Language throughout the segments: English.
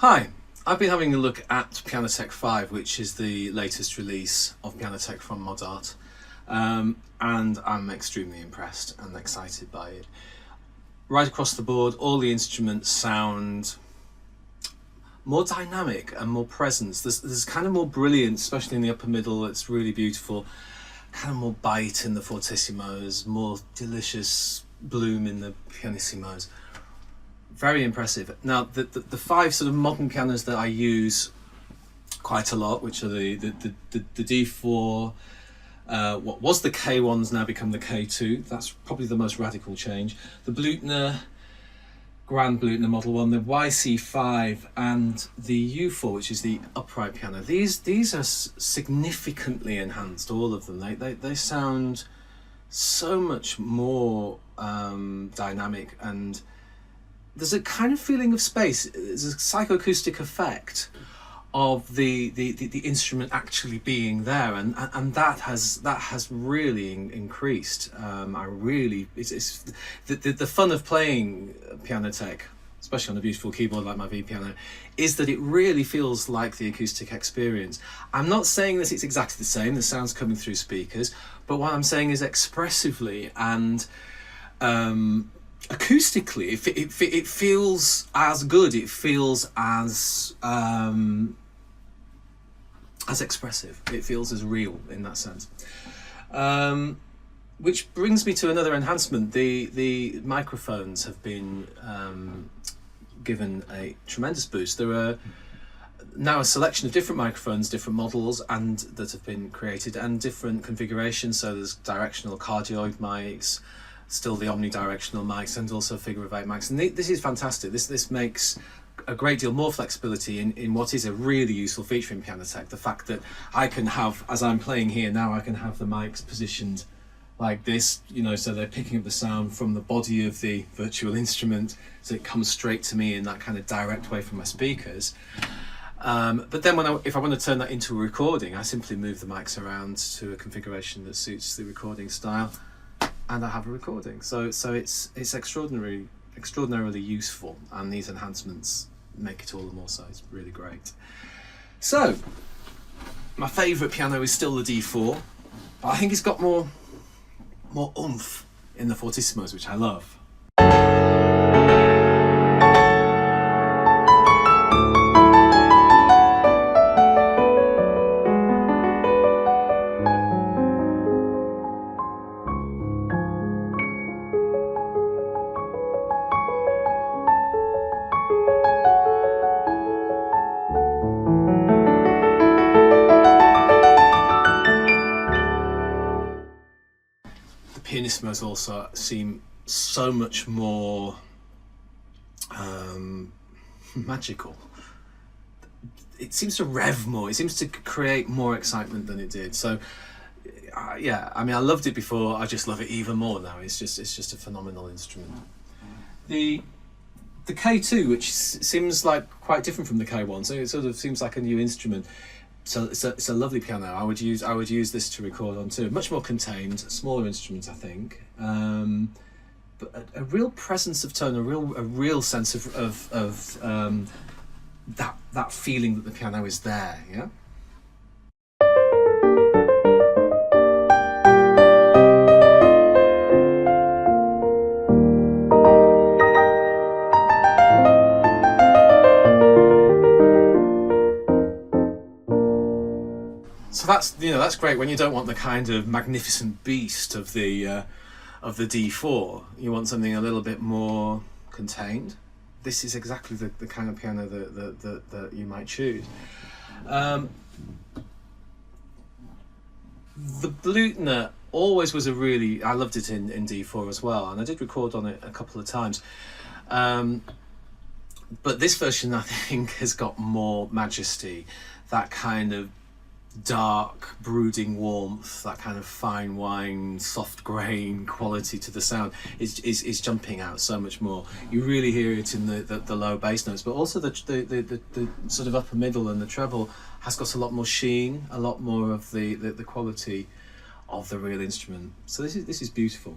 Hi, I've been having a look at Pianoteq 5, which is the latest release of Pianoteq from Mod Art, and I'm extremely impressed and excited by it. Right across the board, all the instruments sound more dynamic and more presence. There's kind of more brilliance, especially in the upper middle. It's really beautiful. Kind of more bite in the fortissimos, more delicious bloom in the pianissimos. Very impressive. Now, the five sort of modern pianos that I use quite a lot, which are the D4, what was the K1's now become the K2. That's probably the most radical change. The Bluethner, Grand Bluethner Model 1, the YC5, and the U4, which is the upright piano. These are significantly enhanced, all of them. They sound so much more dynamic, and there's a kind of feeling of space. There's a psychoacoustic effect of the instrument actually being there, and that has really increased. It's the fun of playing Pianoteq, especially on a beautiful keyboard like my V piano, is that it really feels like the acoustic experience. I'm not saying that it's exactly the same, the sound's coming through speakers, but what I'm saying is expressively and acoustically, it feels as good. It feels as expressive. It feels as real in that sense. Which brings me to another enhancement. The microphones have been given a tremendous boost. There are now a selection of different microphones, different models, and that have been created, and different configurations. So there's directional cardioid mics, still the omnidirectional mics, and also figure of 8 mics. And this is fantastic. This makes a great deal more flexibility in what is a really useful feature in Pianoteq. The fact that I can have, as I'm playing here now, I can have the mics positioned like this, you know, so they're picking up the sound from the body of the virtual instrument, so it comes straight to me in that kind of direct way from my speakers. But then if I want to turn that into a recording, I simply move the mics around to a configuration that suits the recording style, and I have a recording. So it's extraordinarily useful, and these enhancements make it all the more so. It's really great. So my favourite piano is still the D4, but I think it's got more oomph in the fortissimos, which I love. Pianissimos also seem so much more magical. It seems to rev more. It seems to create more excitement than it did. So yeah, I mean, I loved it before. I just love it even more now. It's just a phenomenal instrument. The K2, which seems like quite different from the K1, so it sort of seems like a new instrument. So it's a lovely piano. I would use this to record on too. Much more contained, smaller instrument, I think, but a real presence of tone, a real sense of that feeling that the piano is there. Yeah. So that's great when you don't want the kind of magnificent beast of the D4. You want something a little bit more contained. This is exactly the kind of piano that you might choose. The Bluethner always was I loved it in D4 as well, and I did record on it a couple of times. But this version, I think, has got more majesty, that kind of dark, brooding warmth, that kind of fine wine, soft grain quality to the sound is jumping out so much more. You really hear it in the low bass notes, but also the sort of upper middle, and the treble has got a lot more sheen, a lot more of the quality of the real instrument. So this is beautiful.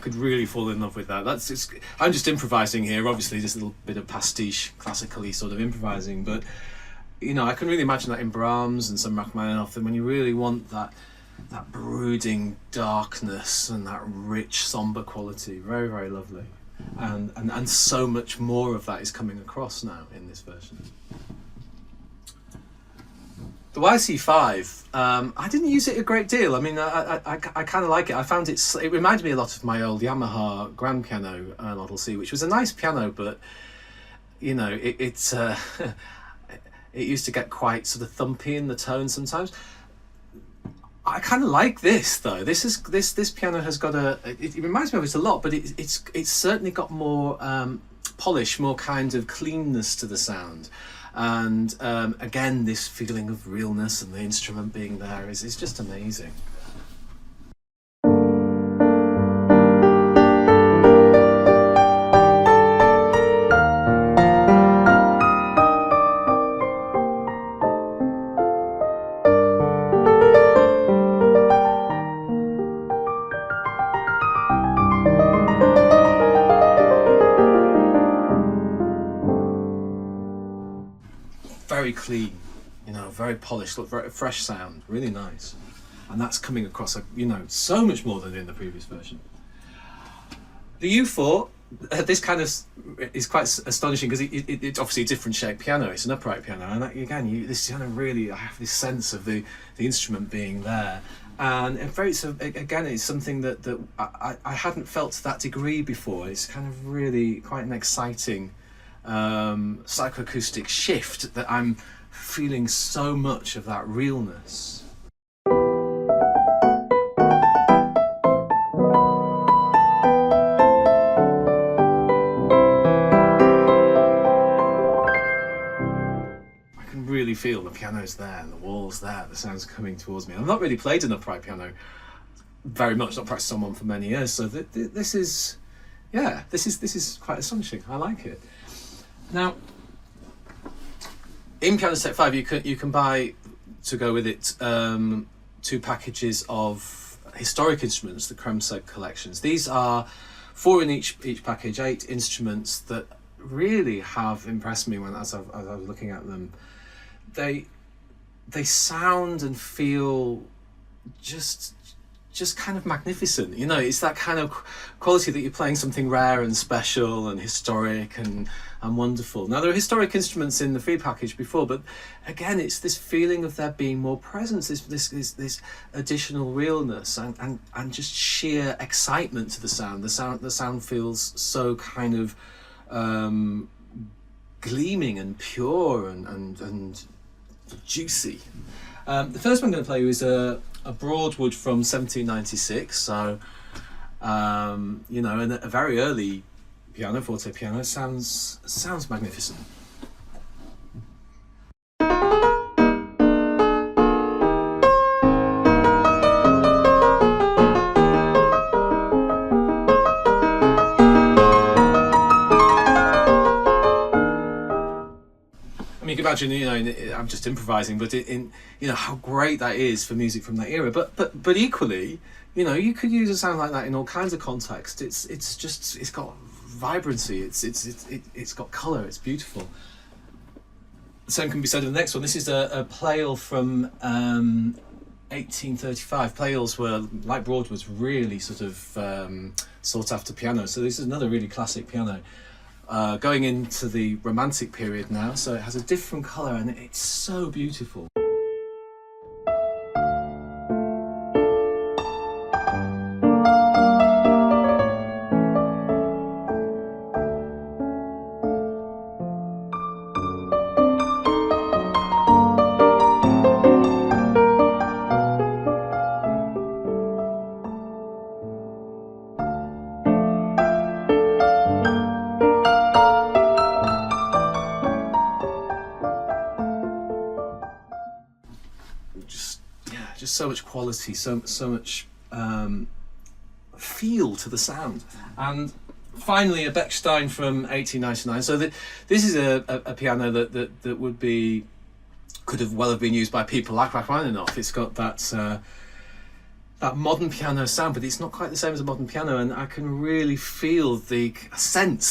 could really fall in love with that. I'm just improvising here, obviously, just a little bit of pastiche, classically sort of improvising, but I can really imagine that in Brahms and some Rachmaninoff, and when you really want that brooding darkness and that rich somber quality, very, very lovely. And so much more of that is coming across now in this version. The YC5, I didn't use it a great deal. I mean, I kind of like it. I found it reminded me a lot of my old Yamaha grand piano Model C, which was a nice piano, but it used to get quite sort of thumpy in the tone sometimes. I kind of like this though. This piano has got it reminds me of it a lot, but it's certainly got more polish, more kind of cleanness to the sound. And again, this feeling of realness and the instrument being there is just amazing. Very clean, very polished, very fresh sound, really nice, and that's coming across, so much more than in the previous version. The U4, this kind of is quite astonishing because it's obviously a different shaped piano. It's an upright piano, and again, this kind of really, I have this sense of the instrument being there, and again, it's something that I hadn't felt to that degree before. It's kind of really quite an exciting psychoacoustic shift that I'm feeling so much of that realness. I can really feel the piano's there and the wall's there, the sound's coming towards me. I've not really played an upright piano very much, not practiced on one for many years, so this is quite astonishing. I like it. Now, in Pianoteq 5, you can buy, to go with it, 2 packages of historic instruments, the Kremseg collections. These are 4 in each package, 8 instruments that really have impressed me as I was looking at them. They sound and feel just kind of magnificent. It's that kind of quality that you're playing something rare and special and historic and wonderful. Now, there are historic instruments in the free package before, but again, it's this feeling of there being more presence, this additional realness and just sheer excitement to the sound. The sound feels so kind of gleaming and pure and juicy. The first one I'm going to play you is a Broadwood from 1796, so and a very early piano, forte piano. Sounds magnificent. I mean, you can imagine, I'm just improvising, but how great that is for music from that era. But equally, you could use a sound like that in all kinds of contexts. It's got vibrancy. It's got colour. It's beautiful. The same can be said of the next one. This is a Pleyel from 1835. Pleyels were, like Broadwoods, really sort of sought after piano. So this is another really classic piano. Going into the Romantic period now, so it has a different colour and it's so beautiful. Just so much quality, so much feel to the sound. And finally, a Bechstein from 1899. So this is a piano that could have well been used by people like Rachmaninoff. It's got that that modern piano sound, but it's not quite the same as a modern piano, and I can really feel the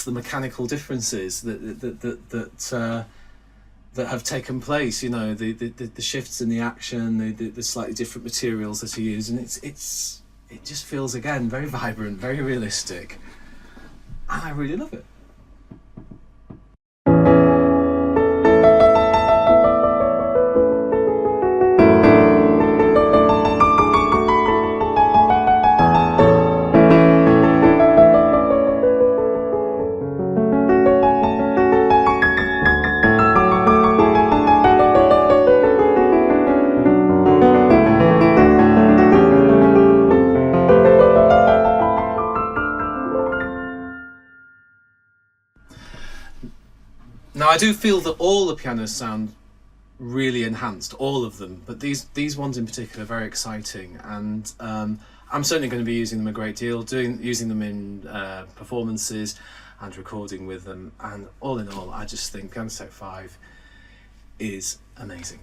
mechanical differences that have taken place. You know, the shifts in the action, the slightly different materials that he used, and it just feels again very vibrant, very realistic, and I really love it. Now I do feel that all the pianos sound really enhanced, all of them, but these ones in particular are very exciting, and I'm certainly going to be using them a great deal, using them in performances and recording with them, and all in all I just think Pianoteq 5 is amazing.